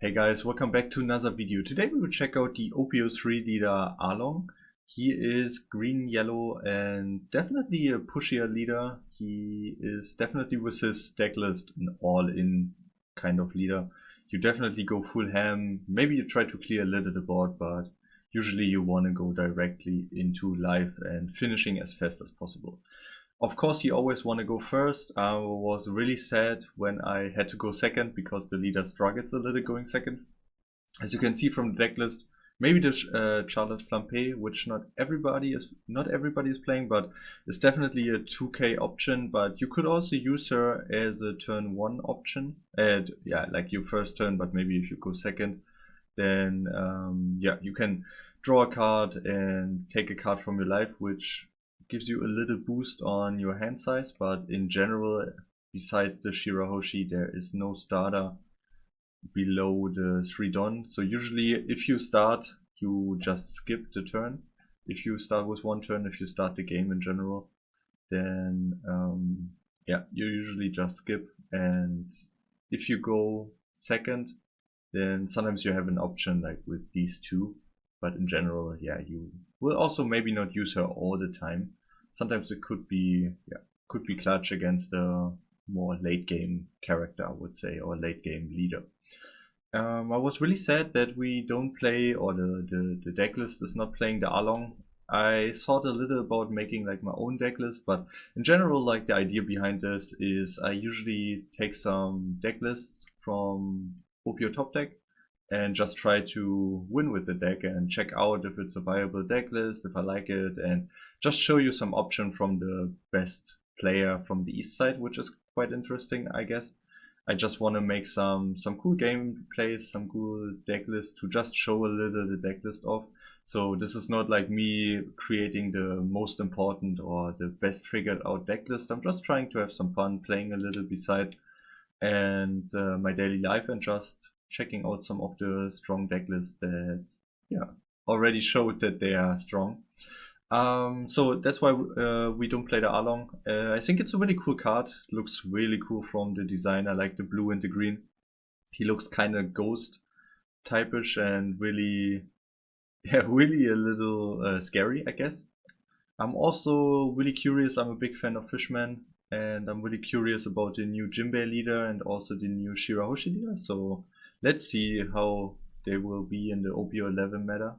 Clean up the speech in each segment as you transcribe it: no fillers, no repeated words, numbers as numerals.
Hey guys, welcome back to another video. Today we will check out the OP03 leader Arlong. He is green, yellow and definitely a pushier leader. He is definitely with his deck list an all-in kind of leader. You definitely go full ham, maybe you try to clear a little the board, but usually you want to go directly into life and finishing as fast as possible. Of course, you always want to go first. I was really sad when I had to go second because the leader struggles a little going second. As you can see from the deck list, maybe the Charlotte Flampe, which not everybody is playing, but it's definitely a 2k option. But you could also use her as a turn 1 option. And yeah, like your first turn, but maybe if you go second, then yeah, you can draw a card and take a card from your life, which gives you a little boost on your hand size, but in general, besides the Shirahoshi, there is no starter below the 3 Don. So usually if you start, you just skip the turn. If you start with 1 turn, if you start the game in general, then yeah, you usually just skip. And if you go second, then sometimes you have an option like with these two. But in general, yeah, you will also maybe not use her all the time. Sometimes it could be, yeah, could be clutch against a more late game character, I would say, or late game leader. I was really sad that we don't play, or the deck list is not playing the Arlong. I thought a little about making like my own deck list, but in general, like the idea behind this is I usually take some deck lists from OP top deck and just try to win with the deck and check out if it's a viable deck list, if I like it, and just show you some option from the best player from the east side, which is quite interesting, I guess. I just want to make some cool gameplays, some cool deck lists to just show a little the deck list off. So this is not like me creating the most important or the best figured out deck list. I'm just trying to have some fun playing a little beside and my daily life and just checking out some of the strong deck lists that, yeah, already showed that they are strong. So that's why we don't play the Arlong. I think it's a really cool card. It looks really cool from the design. I like the blue and the green. He looks kind of ghost typish and really, yeah, really a little scary, I guess. I'm also really curious. I'm a big fan of Fishman, and I'm really curious about the new Jinbei leader and also the new Shirahoshi leader. So let's see how they will be in the OP11 meta.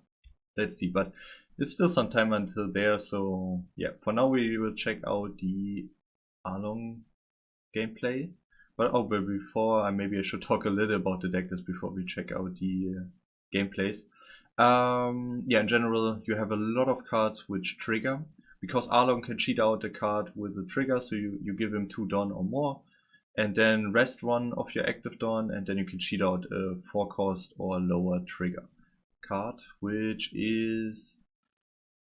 Let's see, but it's still some time until there. So yeah, for now we will check out the Arlong gameplay. But before, maybe I should talk a little about the deck list before we check out the gameplays. Yeah, in general, you have a lot of cards which trigger. Because Arlong can cheat out a card with a trigger, so you give him 2 Dawn or more. And then rest 1 of your active Dawn, and then you can cheat out a 4 cost or lower trigger card, which is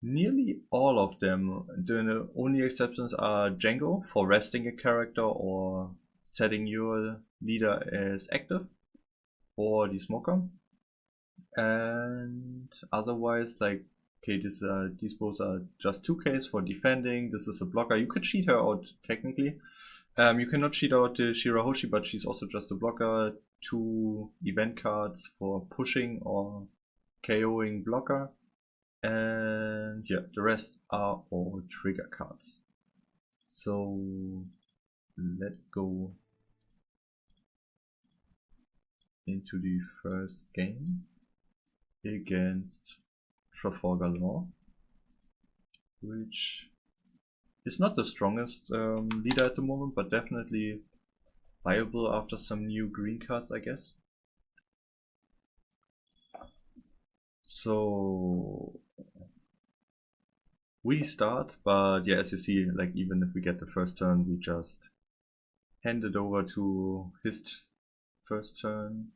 nearly all of them. The only exceptions are Django for resting a character or setting your leader as active, or the Smoker. And otherwise, like, okay, these both are just 2Ks for defending. This is a blocker. You could cheat her out technically. You cannot cheat out the Shirahoshi, but she's also just a blocker. 2 event cards for pushing or KOing blocker. And yeah, the rest are all trigger cards. So let's go into the first game against Trafalgar Law, which is not the strongest leader at the moment, but definitely viable after some new green cards, I guess. So we start, but yeah, as you see, like even if we get the first turn, we just hand it over to his first turn.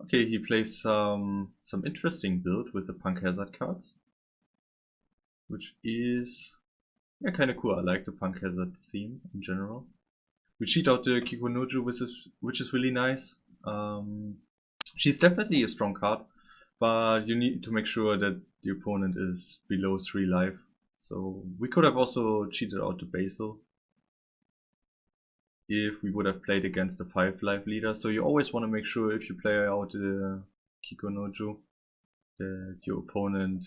Okay, he plays some interesting build with the Punk Hazard cards, which is, yeah, kind of cool. I like the Punk Hazard theme in general. We cheat out the Kikunoju, which is really nice. She's definitely a strong card, but you need to make sure that the opponent is below 3 life. So we could have also cheated out the Basil. if we would have played against the 5 life leader. So you always want to make sure if you play out the Kikonoju that your opponent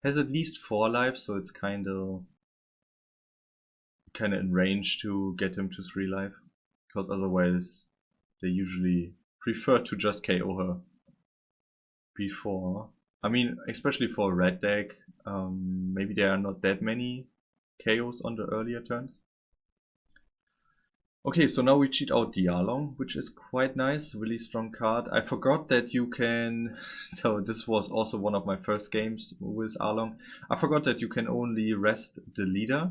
has at least 4 lives, so it's kind of in range to get him to 3 life, because otherwise they usually prefer to just KO her before. I mean, especially for a red deck, maybe there are not that many KOs on the earlier turns. Okay, so now we cheat out the Arlong, which is quite nice, really strong card. I forgot that you can, so this was also one of my first games with Arlong. I forgot that you can only rest the leader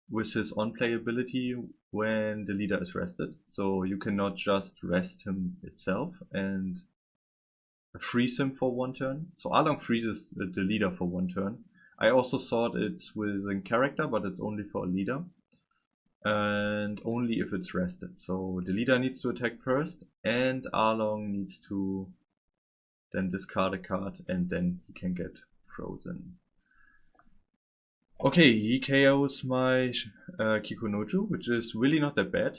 with his on-play ability when the leader is rested. So you cannot just rest him itself and freeze him for 1 turn. So Arlong freezes the leader for 1 turn. I also thought it's with a character, but it's only for a leader. And only if it's rested. So the leader needs to attack first, and Arlong needs to then discard a card, and then he can get frozen. Okay, he KOs my Kikonoju, which is really not that bad.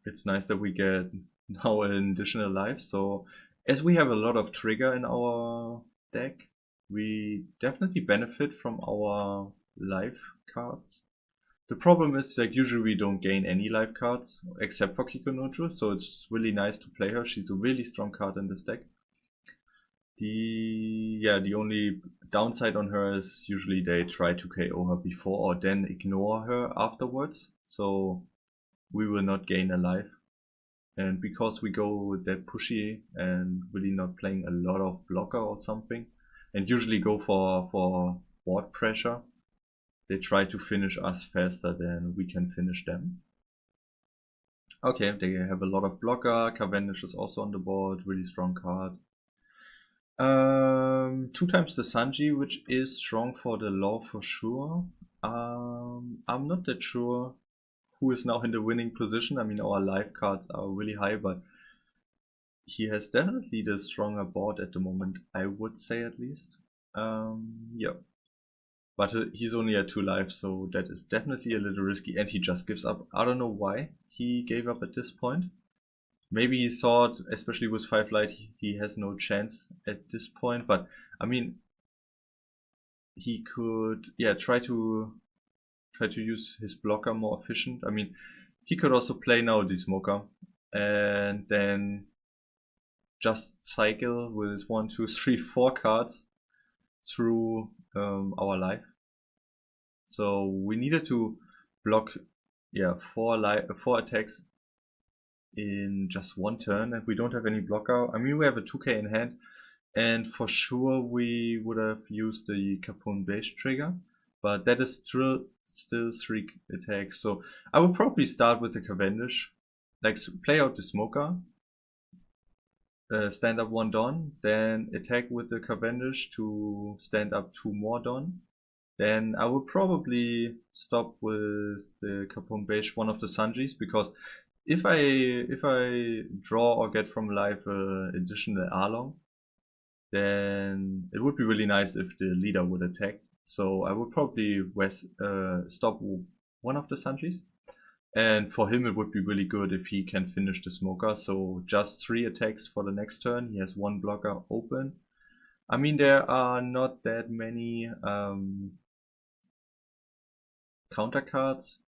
It's nice that we get now an additional life. So as we have a lot of trigger in our deck, we definitely benefit from our life cards. The problem is, like, usually we don't gain any life cards except for Kikonoju, so it's really nice to play her. She's a really strong card in this deck. The only downside on her is usually they try to KO her before or then ignore her afterwards, so we will not gain a life. And because we go that pushy and really not playing a lot of blocker or something, and usually go for board pressure, they try to finish us faster than we can finish them. Okay, they have a lot of blocker. Cavendish is also on the board, really strong card. 2 times the Sanji, which is strong for the law for sure. I'm not that sure who is now in the winning position. I mean, our life cards are really high, but he has definitely the stronger board at the moment, I would say, at least. Yeah. But he's only at 2 lives, so that is definitely a little risky, and he just gives up. I don't know why he gave up at this point. Maybe he thought, especially with 5 light, he has no chance at this point, but I mean, he could, try to use his blocker more efficient. I mean, he could also play now the smoker and then just cycle with 1, 2, 3, 4 cards through our life. So we needed to block 4 attacks in just 1 turn, and we don't have any blocker. I mean, we have a 2k in hand, and for sure we would have used the Capone base trigger, but that is still 3 attacks. So I would probably start with the Cavendish, like play out the smoker, stand up 1 Dawn, then attack with the Cavendish to stand up 2 more Dawn. Then I would probably stop with the Capone Beige, one of the Sanjis, because if I draw or get from life additional Arlong, then it would be really nice if the leader would attack. So I would probably stop one of the Sanjis. And for him it would be really good if he can finish the smoker. So just 3 attacks for the next turn. He has 1 blocker open. I mean, there are not that many counter cards.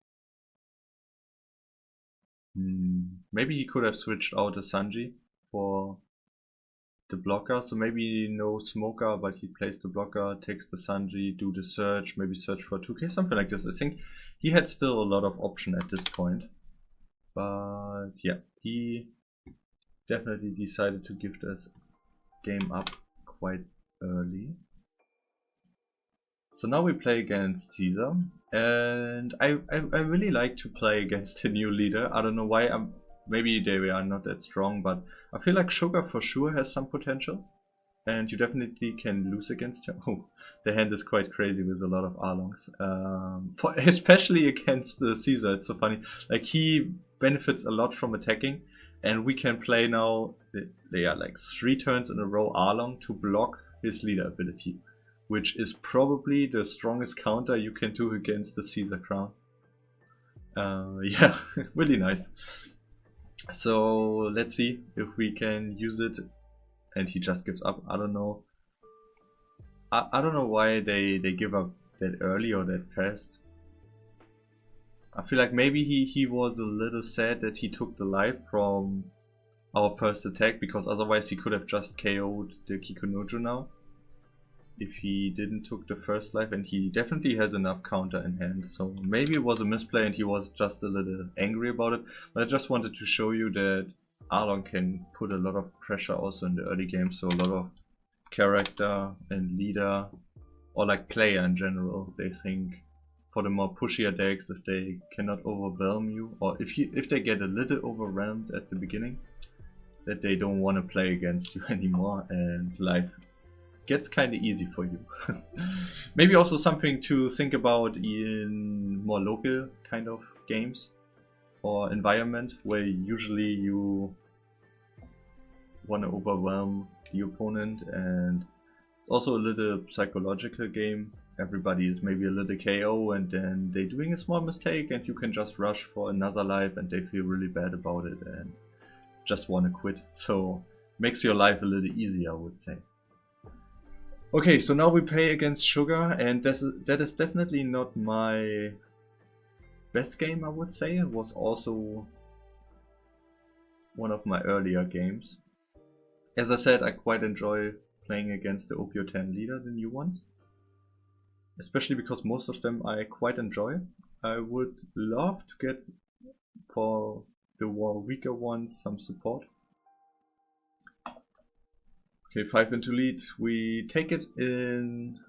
Maybe he could have switched out a Sanji for the blocker. So maybe no smoker, but he plays the blocker, takes the Sanji, do the search, maybe search for 2k, something like this. I think he had still a lot of option at this point. But yeah, he definitely decided to give this game up quite early. So now we play against Caesar, and I really like to play against a new leader. I don't know why. Maybe they are not that strong, but I feel like Sugar for sure has some potential, and you definitely can lose against him. Oh, the hand is quite crazy with a lot of Arlongs, especially against Caesar. It's so funny. Like, he benefits a lot from attacking, and we can play now. They are like 3 turns in a row Arlong to block his leader ability, which is probably the strongest counter you can do against the Caesar Crown. Yeah, really nice. So let's see if we can use it. And he just gives up. I don't know. I don't know why they give up that early or that fast. I feel like maybe he was a little sad that he took the life from our first attack, because otherwise he could have just KO'd the Kikunojo now. If he didn't took the first life, and he definitely has enough counter in hand, so maybe it was a misplay and he was just a little angry about it. But I just wanted to show you that Arlong can put a lot of pressure also in the early game, so a lot of character and leader, or like player in general, they think for the more pushier decks, if they cannot overwhelm you, or if they get a little overwhelmed at the beginning, that they don't want to play against you anymore, and life gets kind of easy for you. Maybe also something to think about in more local kind of games or environment, where usually you want to overwhelm the opponent, and it's also a little psychological game. Everybody is maybe a little KO, and then they're doing a small mistake and you can just rush for another life and they feel really bad about it and just want to quit. So makes your life a little easier, I would say. Okay, so now we play against Sugar, and that is definitely not my best game, I would say. It was also one of my earlier games. As I said, I quite enjoy playing against the OP10 leader, the new ones. Especially because most of them I quite enjoy. I would love to get, for the more weaker ones, some support. Okay, 5 into lead. We take it in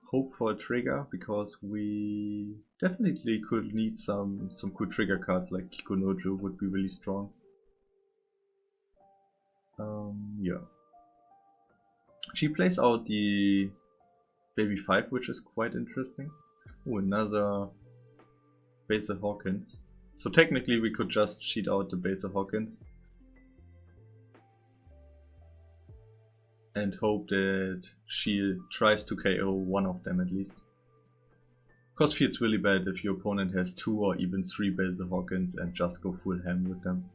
hope for a trigger, because we definitely could need some cool trigger cards, like Kikunojo would be really strong. Yeah. She plays out the Baby 5, which is quite interesting. Oh, another Caeser Hawkins. So technically we could just cheat out the Caeser Hawkins and hope that she tries to KO one of them at least. Of course, feels really bad if your opponent has 2 or even 3 Caeser Hawkins and just go full ham with them.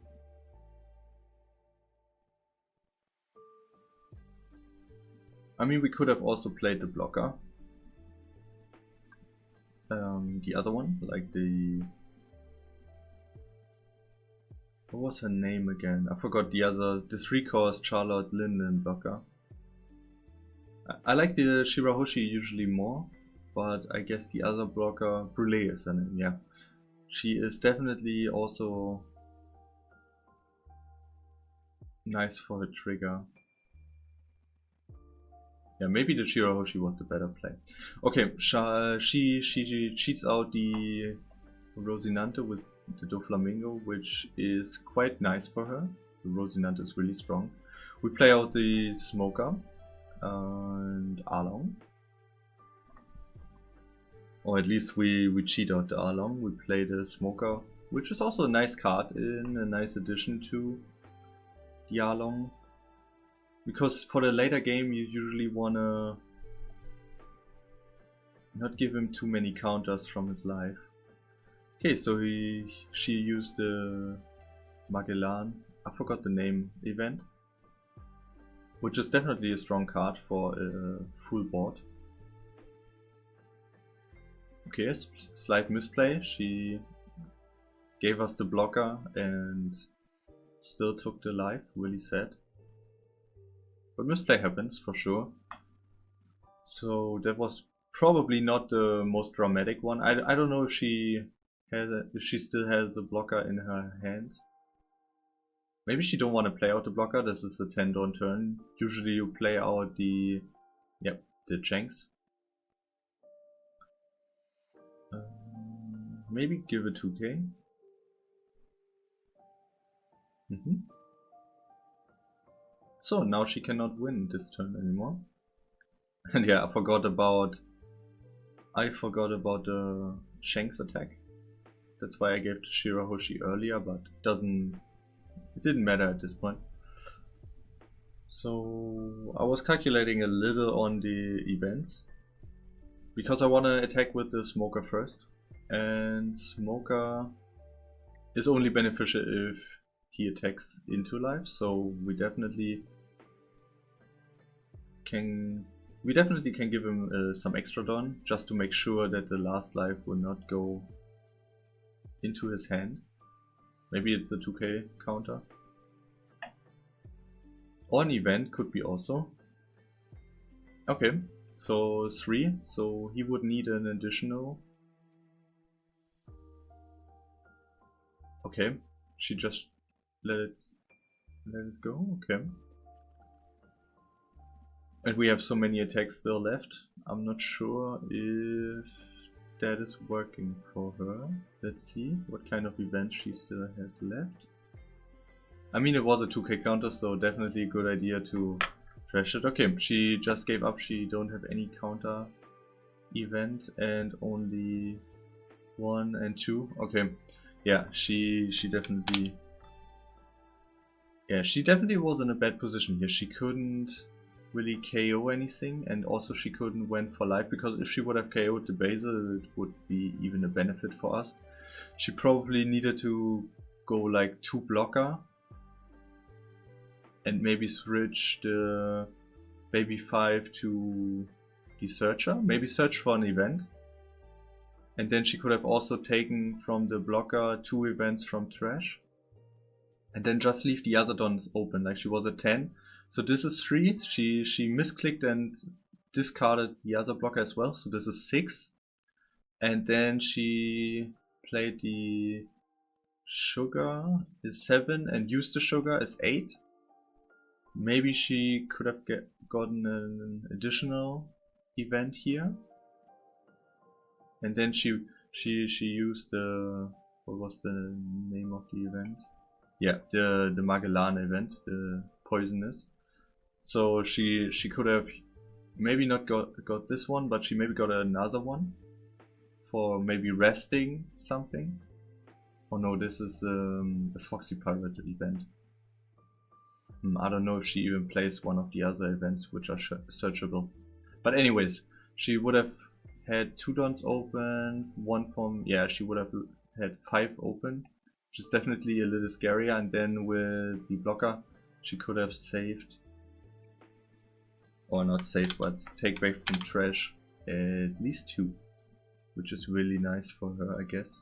I mean, we could have also played the blocker. The other one, like the... What was her name again? I forgot the 3-cost Charlotte Linden blocker. I like the Shirahoshi usually more, but I guess the other blocker, Brûlé is her name, yeah. She is definitely also nice for her trigger. Yeah, maybe the Shirahoshi was the better play. Okay, she cheats out the Rosinante with the Doflamingo, which is quite nice for her. The Rosinante is really strong. We play out the Smoker and Arlong. Or at least we cheat out the Arlong. We play the Smoker, which is also a nice card in a nice addition to the Arlong. Because for the later game you usually wanna not give him too many counters from his life. Okay, so she used the Magellan, I forgot the name, event, which is definitely a strong card for a full board. Okay, slight misplay. She gave us the blocker and still took the life, really sad. But misplay happens for sure. So that was probably not the most dramatic one. I don't know if she still has a blocker in her hand. Maybe she don't want to play out the blocker. This is a 10 down turn. Usually you play out the Jenks. Maybe give it 2k. So now she cannot win this turn anymore. And yeah, I forgot about the Shanks attack. That's why I gave to Shirahoshi earlier, but it didn't matter at this point. So I was calculating a little on the events, because I want to attack with the Smoker first. And Smoker is only beneficial if he attacks into life, so we definitely can give him some extra don, just to make sure that the last life will not go into his hand. Maybe it's a 2k counter. Or an event could be also. Okay, so 3, so he would need an additional. Okay, she just let it go, okay. And we have so many attacks still left. I'm not sure if that is working for her. Let's see what kind of event she still has left. I mean, it was a 2k counter, so definitely a good idea to trash it. Okay, she just gave up. She don't have any counter event and only 1 and 2. Okay, yeah, she definitely was in a bad position here. She couldn't really KO anything, and also she couldn't went for life, because if she would have KO'd the Basil, it would be even a benefit for us. She probably needed to go like 2 blocker and maybe switch the baby 5 to the searcher, maybe search for an event. And then she could have also taken from the blocker 2 events from trash. And then just leave the other dons open, like she was at 10. So this is 3, she misclicked and discarded the other blocker as well, so this is 6. And then she played the sugar is 7 and used the sugar is 8. Maybe she could have gotten an additional event here. And then she used the, what was the name of the event? Yeah, the Magellan event, the poisonous. So she could have maybe not got this one, but she maybe got another one for maybe resting something. Oh no, this is a Foxy Pirate event. I don't know if she even plays one of the other events which are searchable. But anyways, she would have had 2 dons open, 1 from, yeah, she would have had 5 open, which is definitely a little scarier. And then with the blocker, she could have saved, or not saved, but take back from trash at least 2, which is really nice for her, I guess.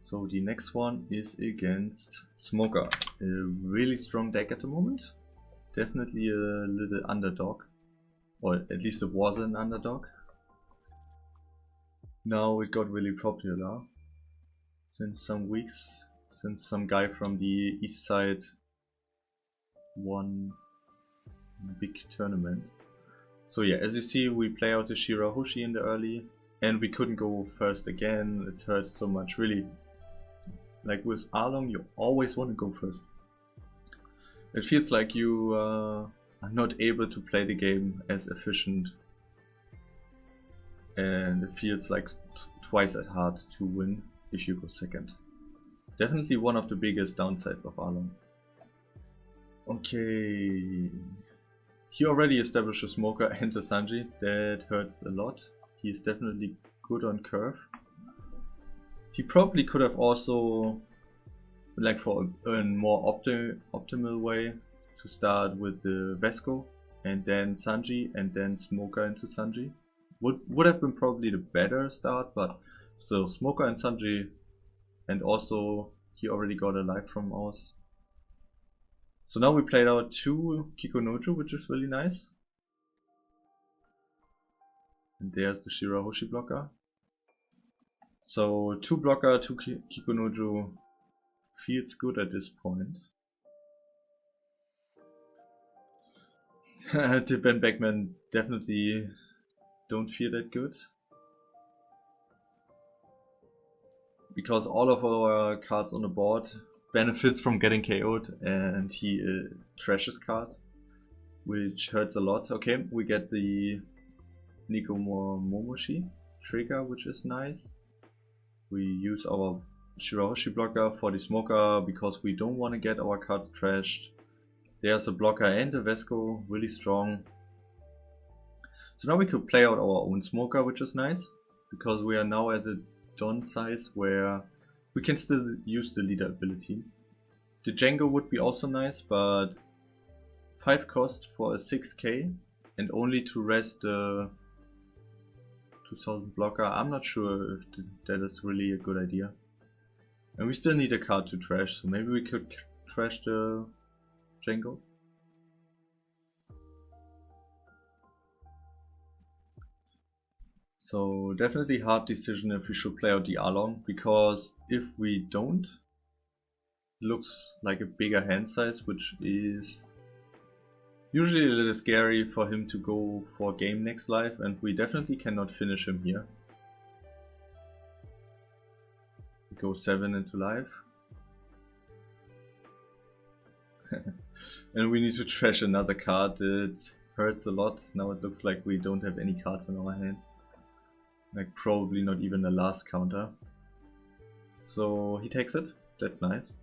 So the next one is against Smoker, a really strong deck at the moment. Definitely a little underdog, or at least it was an underdog. Now it got really popular since some weeks, since some guy from the east side won a big tournament. So yeah, as you see, we play out the Shirahoshi in the early, and we couldn't go first again. It hurts so much, really. Like with Arlong, you always want to go first. It feels like you are not able to play the game as efficient, and it feels like twice as hard to win if you go second. Definitely one of the biggest downsides of Arlong. Okay, he already established a Smoker and a Sanji. That hurts a lot. He is definitely good on curve. He probably could have also, like for a more optimal way, to start with the Vesco and then Sanji and then Smoker into Sanji. Would have been probably the better start, but still Smoker and Sanji, and also he already got a life from us. So now we played out 2 Kikunojo, which is really nice. And there's the Shirahoshi blocker. So 2 blocker, 2 Kikunojo feels good at this point. The Ben Beckman definitely don't feel that good, because all of our cards on the board benefits from getting KO'd, and he trashes card, which hurts a lot. Okay, we get the Nikomo Momoshi trigger, which is nice. We use our Shirahoshi blocker for the Smoker because we don't want to get our cards trashed. There's a blocker and a Vesco, really strong. So now we could play out our own Smoker, which is nice, because we are now at the Don size where we can still use the leader ability. The Django would be also nice, but 5 cost for a 6k and only to rest the 2000 blocker. I'm not sure if that is really a good idea. And we still need a card to trash, so maybe we could trash the Django. So definitely hard decision if we should play out the Arlong, because if we don't, it looks like a bigger hand size, which is usually a little scary for him to go for game next life, and we definitely cannot finish him here. We go 7 into life. And we need to trash another card. It hurts a lot. Now it looks like we don't have any cards in our hand. Like probably not even the last counter. So he takes it. That's nice.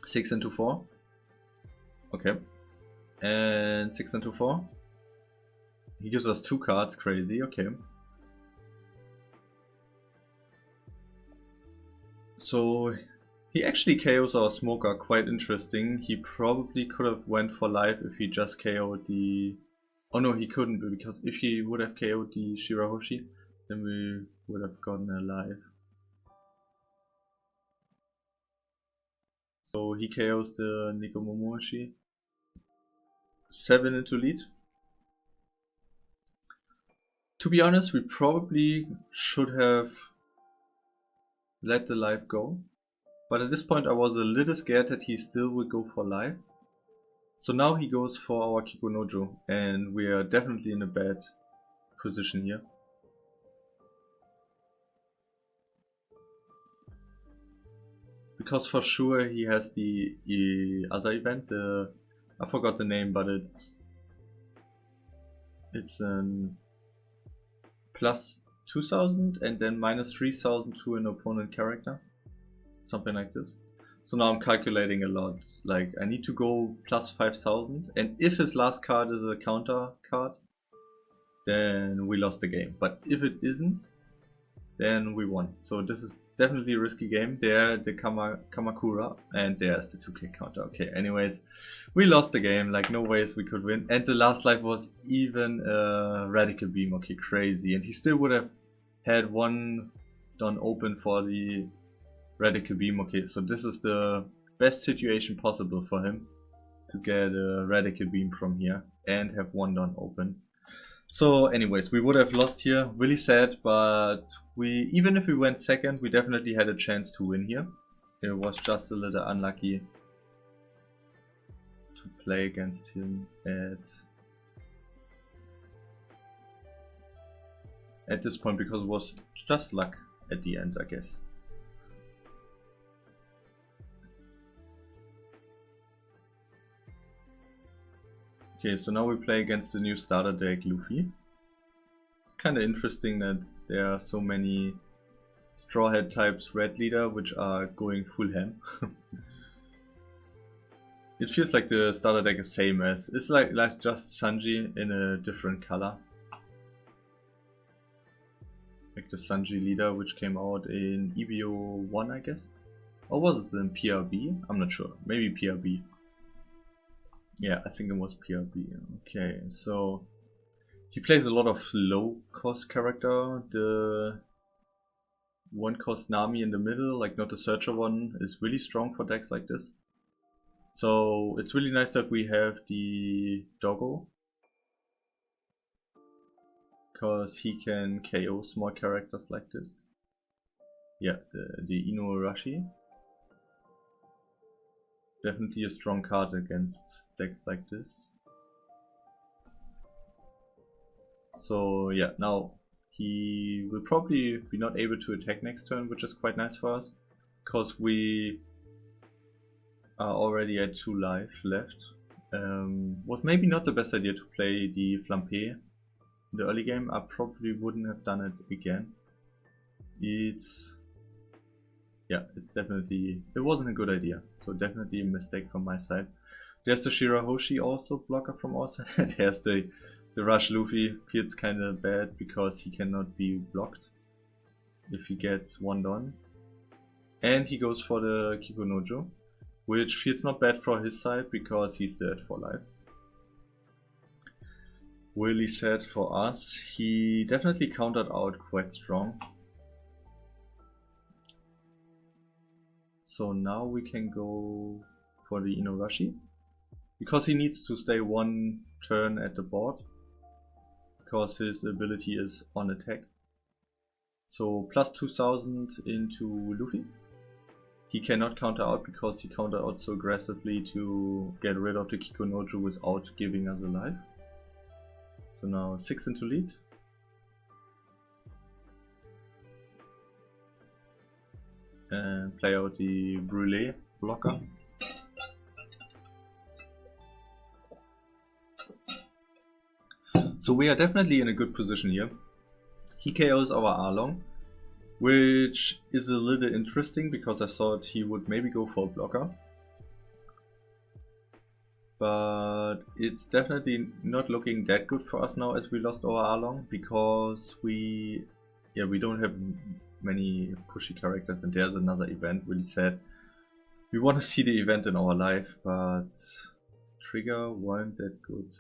6 into 4. Okay. And 6 into 4. He gives us 2 cards. Crazy. Okay. So he actually KOs our Smoker. Quite interesting. He probably could have went for life if he just KO'd the... Oh no, he couldn't, because if he would have KO'd the Shirahoshi, then we would have gotten alive. So he KOs the Nikomomoshi. 7 into lead. To be honest, we probably should have let the life go. But at this point I was a little scared that he still would go for life. So now he goes for our Kikunojo, and we are definitely in a bad position here. Because for sure he has the other event, I forgot the name, but it's an plus 2000 and then minus 3000 to an opponent character. Something like this. So now I'm calculating a lot. Like I need to go plus 5000, and if his last card is a counter card, then we lost the game. But if it isn't, then we won. So this is definitely a risky game. There the Kamakura, and there's the 2k counter. Okay, anyways, we lost the game. Like no ways we could win. And the last life was even a Radical Beam. Okay, crazy. And he still would have had one done open for the Radical Beam. Okay, so this is the best situation possible for him to get a Radical Beam from here and have one done open. So anyways, we would have lost here. Really sad, but even if we went second, we definitely had a chance to win here. It was just a little unlucky to play against him at this point, because it was just luck at the end, I guess. Okay, so now we play against the new starter deck, Luffy. It's kind of interesting that there are so many Straw Hat types red leader which are going full ham. It feels like the starter deck is same as, it's like just Sanji in a different color. Like the Sanji leader which came out in EBO 1, I guess. Or was it in PRB? I'm not sure, maybe PRB. Yeah, I think it was PRB. Okay, so he plays a lot of low cost character. The 1 cost Nami in the middle, like not the searcher one, is really strong for decks like this. So it's really nice that we have the Doggo, because he can KO small characters like this. Yeah, the Inuarashi. Definitely a strong card against decks like this. So yeah, now he will probably be not able to attack next turn, which is quite nice for us, because we are already at 2 life left. Was maybe not the best idea to play the Flampe in the early game. I probably wouldn't have done it again. It wasn't a good idea, so definitely a mistake from my side. There's the Shirahoshi also blocker from our side. There's the Rush Luffy. Feels kind of bad because he cannot be blocked. if he gets one done. And he goes for the Kikunojo, which feels not bad for his side because he's dead for life. Really sad for us. He definitely countered out quite strong. So now we can go for the Inuarashi, because he needs to stay one turn at the board, because his ability is on attack. So plus 2000 into Luffy. He cannot counter out because he countered out so aggressively to get rid of the Kikunojo without giving us a life. So now 6 into lead. And play out the Brûlé blocker. So we are definitely in a good position here. He KOs our Arlong, which is a little interesting because I thought he would maybe go for a blocker. But it's definitely not looking that good for us now as we lost our Arlong, because we don't have many pushy characters, and there's another event. Really sad. We want to see the event in our life, but trigger weren't that good.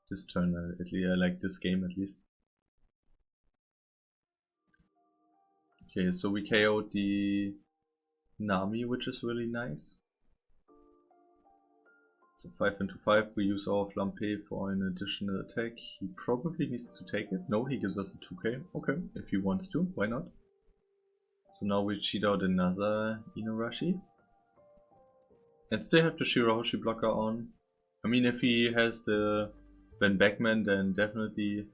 This turn, I like this game at least. Okay, so we KO'd the Nami, which is really nice. So 5 into 5, we use our Flampe for an additional attack. He probably needs to take it. No, he gives us a 2k. Okay, if he wants to, why not? So now we cheat out another Inuarashi. And still have the Shirahoshi blocker on. I mean, if he has the Ben Backman, then definitely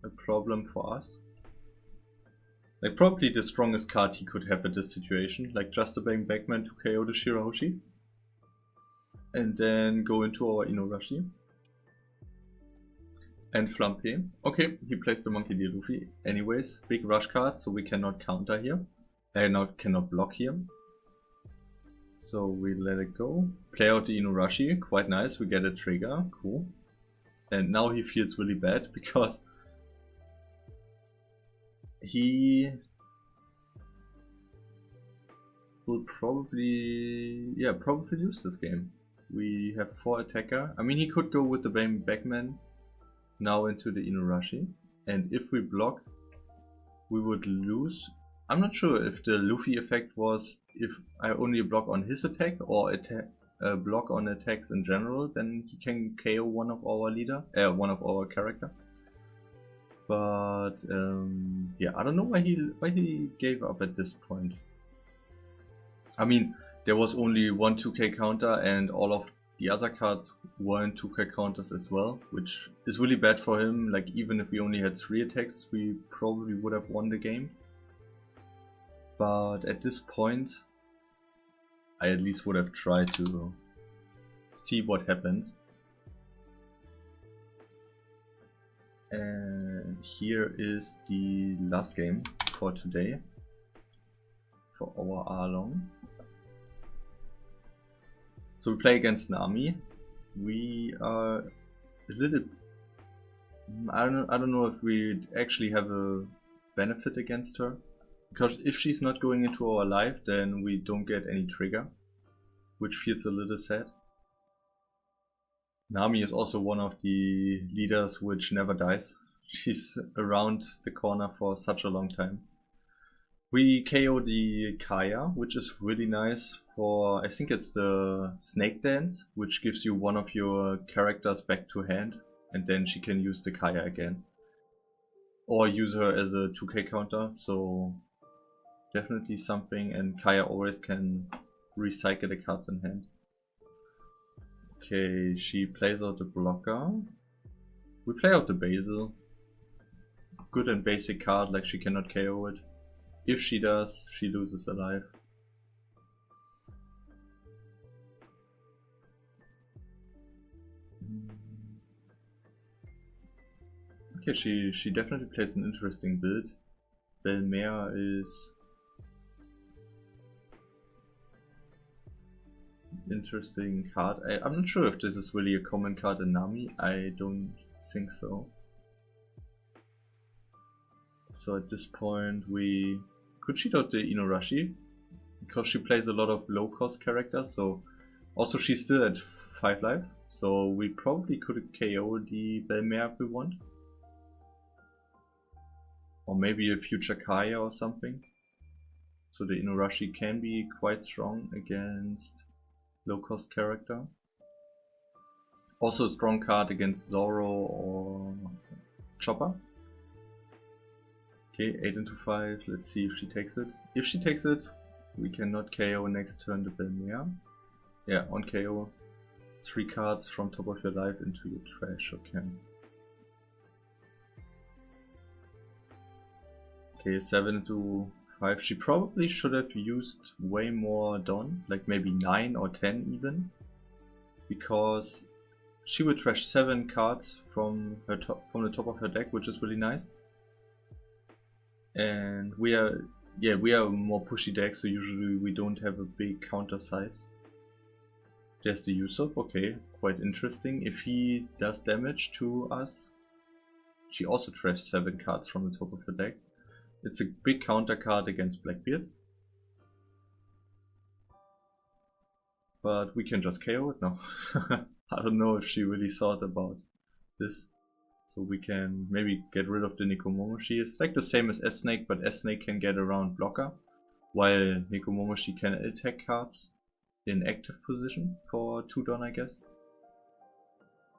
a problem for us. Like, probably the strongest card he could have at this situation. Like, just a Ben Backman to KO the Shirahoshi. And then go into our Inuarashi. And Flampe. Okay, he plays the Monkey D. Luffy. Anyways, big rush card, so we cannot counter here. Cannot block here. So we let it go. Play out the Inuarashi. Quite nice, we get a trigger. Cool. And now he feels really bad because he will probably lose this game. We have 4 attacker. I mean, he could go with the Backman now into the Inuarashi. And if we block, we would lose. I'm not sure if the Luffy effect was if I only block on his attack or block on attacks in general, then he can KO one of our character. But yeah, I don't know why he gave up at this point. I mean, there was only one 2k counter and all of the other cards weren't 2k counters as well, which is really bad for him. Like, even if we only had 3 attacks, we probably would have won the game. But at this point, I at least would have tried to see what happens. And here is the last game for today for our Arlong. So we play against Nami. We are a little... I don't know if we actually have a benefit against her. Because if she's not going into our life, then we don't get any trigger, which feels a little sad. Nami is also one of the leaders which never dies. She's around the corner for such a long time. We KO the Kaya, which is really nice for, I think it's the Snake Dance, which gives you one of your characters back to hand, and then she can use the Kaya again. Or use her as a 2k counter, so definitely something, and Kaya always can recycle the cards in hand. Okay, she plays out the blocker. We play out the Basil. Good and basic card, like she cannot KO it. If she does, she loses a life. Okay, she definitely plays an interesting build. Belmare is interesting card. I'm not sure if this is really a common card in Nami. I don't think so. So at this point we could cheat out the Inuarashi, because she plays a lot of low cost characters, so also she's still at 5 life, so we probably could KO the Belmare if we want. Or maybe a future Kaya or something. So the Inuarashi can be quite strong against low cost character. Also a strong card against Zoro or Chopper. Okay, 8 into 5, let's see if she takes it. If she takes it, we cannot KO next turn the Belmare. Yeah, on KO, 3 cards from top of your life into your trash, okay. Okay, 7 into 5. She probably should have used way more Don, like maybe 9 or 10 even. Because she would trash 7 cards from the top of her deck, which is really nice. And we are a more pushy deck, so usually we don't have a big counter size. There's the Usopp, okay, quite interesting. If he does damage to us, she also trashed 7 cards from the top of her deck. It's a big counter card against Blackbeard. But we can just KO it now. I don't know if she really thought about this. So we can maybe get rid of the Nekomomoshi. It's like the same as S-Snake, but S-Snake can get around blocker, while Nekomomoshi can attack cards in active position for 2 Don, I guess.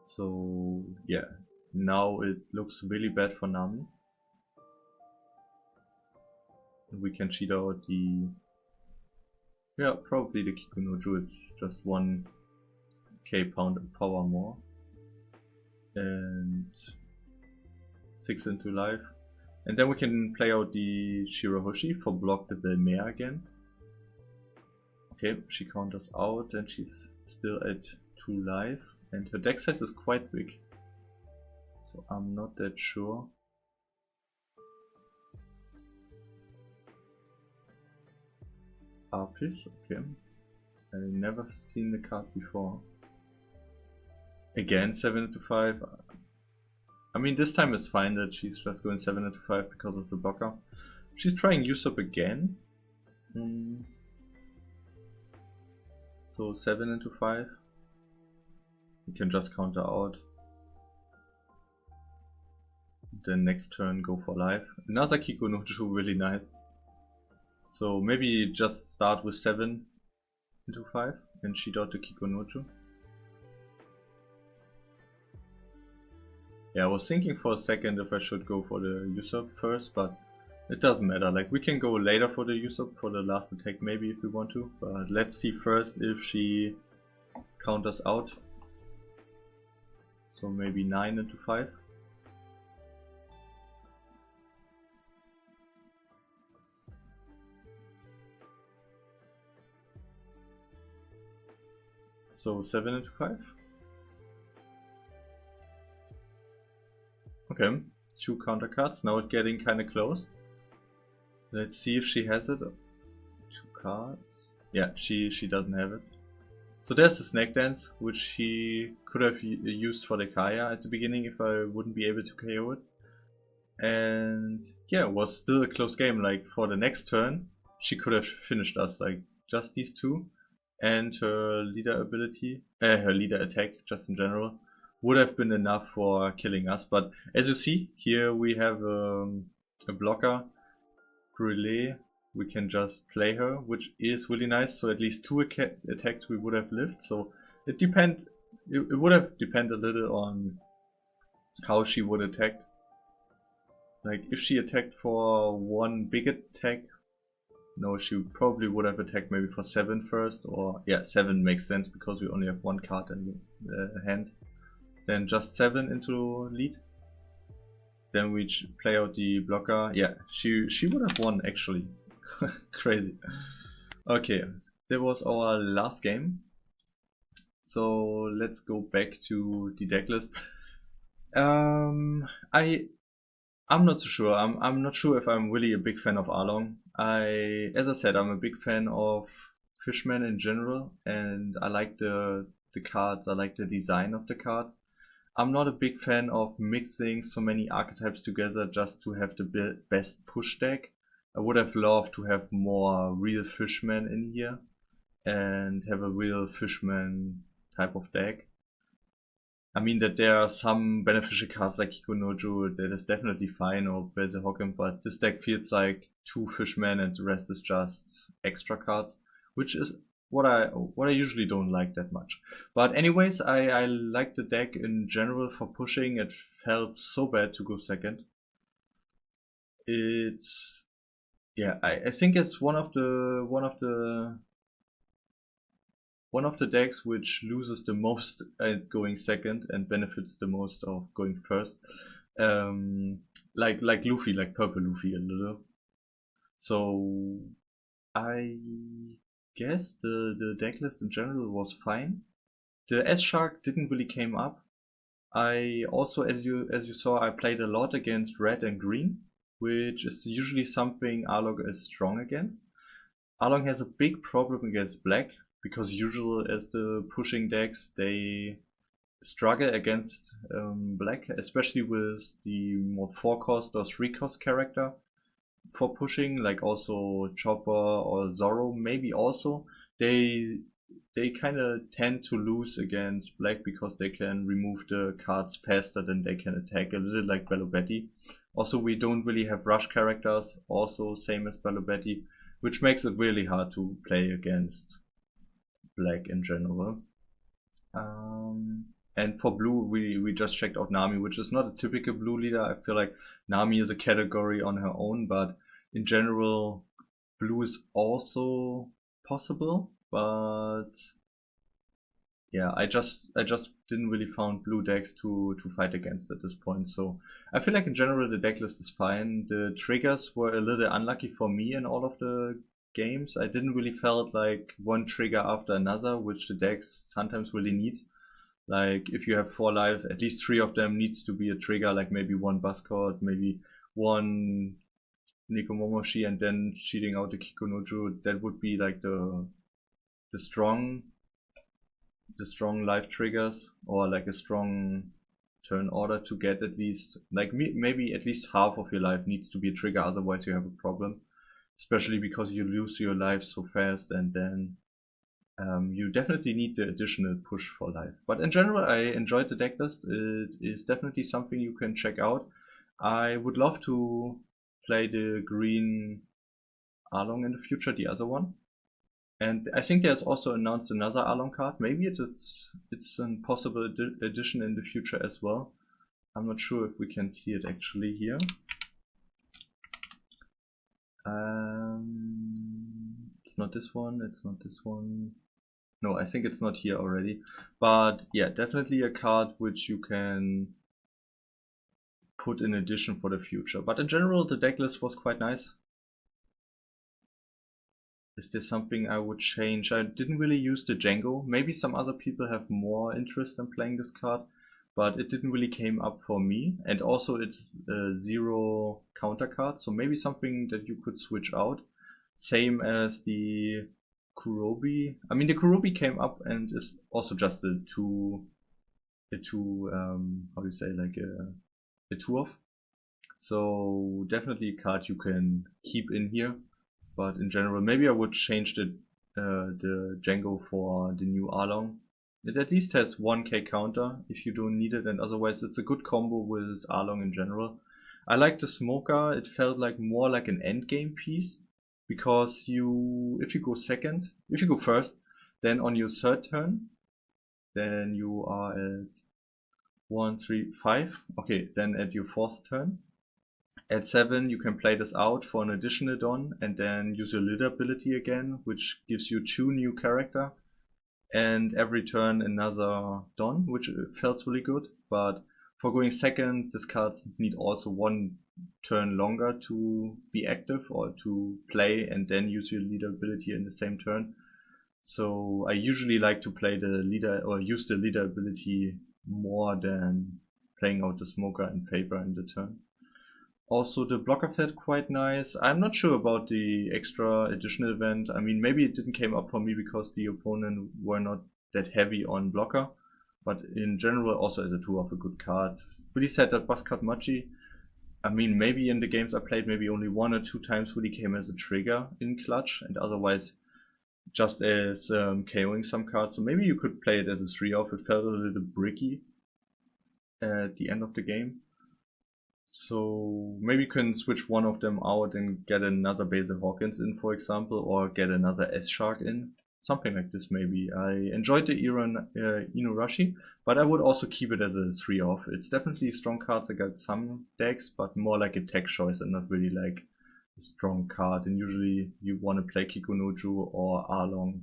So yeah, now it looks really bad for Nami. We can cheat out the... yeah, probably the Kikunoju, it's just 1k power more. And 6 into life. And then we can play out the Shirahoshi for block the Belmare again. Okay, she counters out and she's still at 2 life. And her deck size is quite big. So I'm not that sure. Arpis, okay. I never seen the card before. Again 7 into 5. I mean, this time it's fine that she's just going 7 into 5 because of the blocker. She's trying Usopp again. So 7 into 5. We can just counter out. Then next turn go for life. Another Kikunoju, really nice. So maybe just start with 7 into 5 and cheat out the Kikunoju. Yeah, I was thinking for a second if I should go for the Usopp first, but it doesn't matter. Like, we can go later for the Usopp for the last attack maybe if we want to. But let's see first if she counters out. So maybe 9 into 5. So 7 into 5. Okay, 2 counter cards. Now it's getting kind of close. Let's see if she has it. 2 cards. Yeah, she doesn't have it. So there's the Snake Dance, which she could have used for the Kaya at the beginning if I wouldn't be able to KO it. And yeah, it was still a close game. Like, for the next turn, she could have finished us. Like, just these 2. And her leader ability, her leader attack, just in general, would have been enough for killing us. But as you see, here we have a blocker, Brûlé. We can just play her, which is really nice. So at least 2 attacks we would have lived. So it would have depended a little on how she would attack. Like, if she attacked for 1 big attack, no, she probably would have attacked maybe for 7 first, or yeah, 7 makes sense because we only have 1 card in the hand. Then just 7 into lead. Then we play out the blocker. Yeah, she would have won actually. Crazy. Okay, that was our last game. So let's go back to the deck list. I'm not so sure. I'm not sure if I'm really a big fan of Arlong. As I said, I'm a big fan of Fishman in general, and I like the cards. I like the design of the cards. I'm not a big fan of mixing so many archetypes together just to have the best push deck. I would have loved to have more real fishmen in here and have a real fishman type of deck. I mean that there are some beneficial cards like Hikonojo that is definitely fine, or Belzehocken, but this deck feels like 2 fishmen and the rest is just extra cards, which is what I usually don't like that much. But anyways, I like the deck in general for pushing. It felt so bad to go second. It's yeah, I think it's one of the decks which loses the most at going second and benefits the most of going first. Like Luffy, like purple Luffy a little. So I guess the deck list in general was fine. The S Shark didn't really came up. I also, as you saw, I played a lot against red and green, which is usually something Arlong is strong against. Arlong has a big problem against black, because usual as the pushing decks, they struggle against black, especially with the more 4-cost or 3-cost character for pushing, like also Chopper or Zoro, maybe also. They kind of tend to lose against black because they can remove the cards faster than they can attack, a little like Bellobetti. Also, we don't really have rush characters, also same as Bellobetti, which makes it really hard to play against black in general. And for blue, we just checked out Nami, which is not a typical blue leader. I feel like Nami is a category on her own, but in general, blue is also possible. But yeah, I just didn't really found blue decks to fight against at this point. So I feel like in general the deck list is fine. The triggers were a little unlucky for me in all of the games. I didn't really felt like one trigger after another, which the decks sometimes really needs. Like if you have 4 lives, at least 3 of them needs to be a trigger, like maybe one Buzzcord, maybe one Nekomomoshi, and then cheating out the Kikonojo. That would be like the strong life triggers, or like a strong turn order to get at least like maybe at least half of your life needs to be a trigger, otherwise you have a problem, especially because you lose your life so fast, and then you definitely need the additional push for life. But in general, I enjoyed the deck list. It is definitely something you can check out. I would love to play the green Arlong in the future, the other one. And I think there's also announced another Arlong card. Maybe it's a possible addition in the future as well. I'm not sure if we can see it actually here. It's not this one. It's not this one. No, I think it's not here already. But yeah, definitely a card which you can put in addition for the future. But in general, the deck list was quite nice. Is there something I would change? I didn't really use the Django. Maybe some other people have more interest in playing this card, but it didn't really came up for me. And also it's a 0 counter card, so maybe something that you could switch out. Same as the Kurobi. I mean, the Kurobi came up and is also just a two how do you say, like a 2-off. So definitely a card you can keep in here. But in general, maybe I would change the Django for the new Arlong. It at least has 1k counter if you don't need it, and otherwise it's a good combo with Arlong in general. I like the Smoker. It felt like more like an endgame piece, because if you go first, then on your 3rd turn, then you are at 1, 3, 5. Okay, then at your 4th turn, at 7 you can play this out for an additional Don, and then use your leader ability again, which gives you 2 new character, and every turn another Don, which felt really good. But for going second, these cards need also 1 turn longer to be active or to play, and then use your leader ability in the same turn. So I usually like to play the leader or use the leader ability more than playing out the Smoker in favor in the turn. Also, the blocker felt quite nice. I'm not sure about the extra additional event. I mean, maybe it didn't came up for me because the opponent were not that heavy on blocker. but in general also as a 2 of a good card. Really sad that Buzzcut Machi, I mean, maybe in the games I played, maybe only 1 or 2 times really came as a trigger in clutch, and otherwise just as KOing some cards. So maybe you could play it as a 3 off. It felt a little bricky at the end of the game. So maybe you can switch one of them out and get another Basil Hawkins in, for example, or get another S-Shark in. Something like this maybe. I enjoyed the Inuarashi, but I would also keep it as a 3 off. It's definitely strong cards against some decks, but more like a tech choice and not really like a strong card. And usually you want to play Kikunoju or Arlong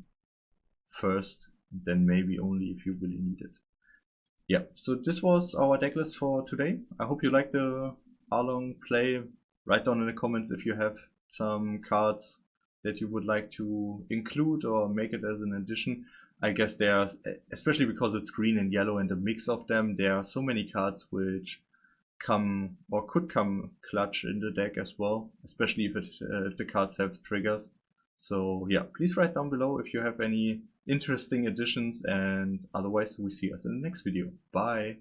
first, then maybe only if you really need it. Yeah, so this was our decklist for today. I hope you liked the Arlong play. Write down in the comments if you have some cards that you would like to include or make it as an addition. I guess there are, especially because it's green and yellow and a mix of them, there are so many cards which come or could come clutch in the deck as well, especially if the cards have triggers. So yeah, please write down below if you have any interesting additions, and otherwise we see us in the next video. Bye!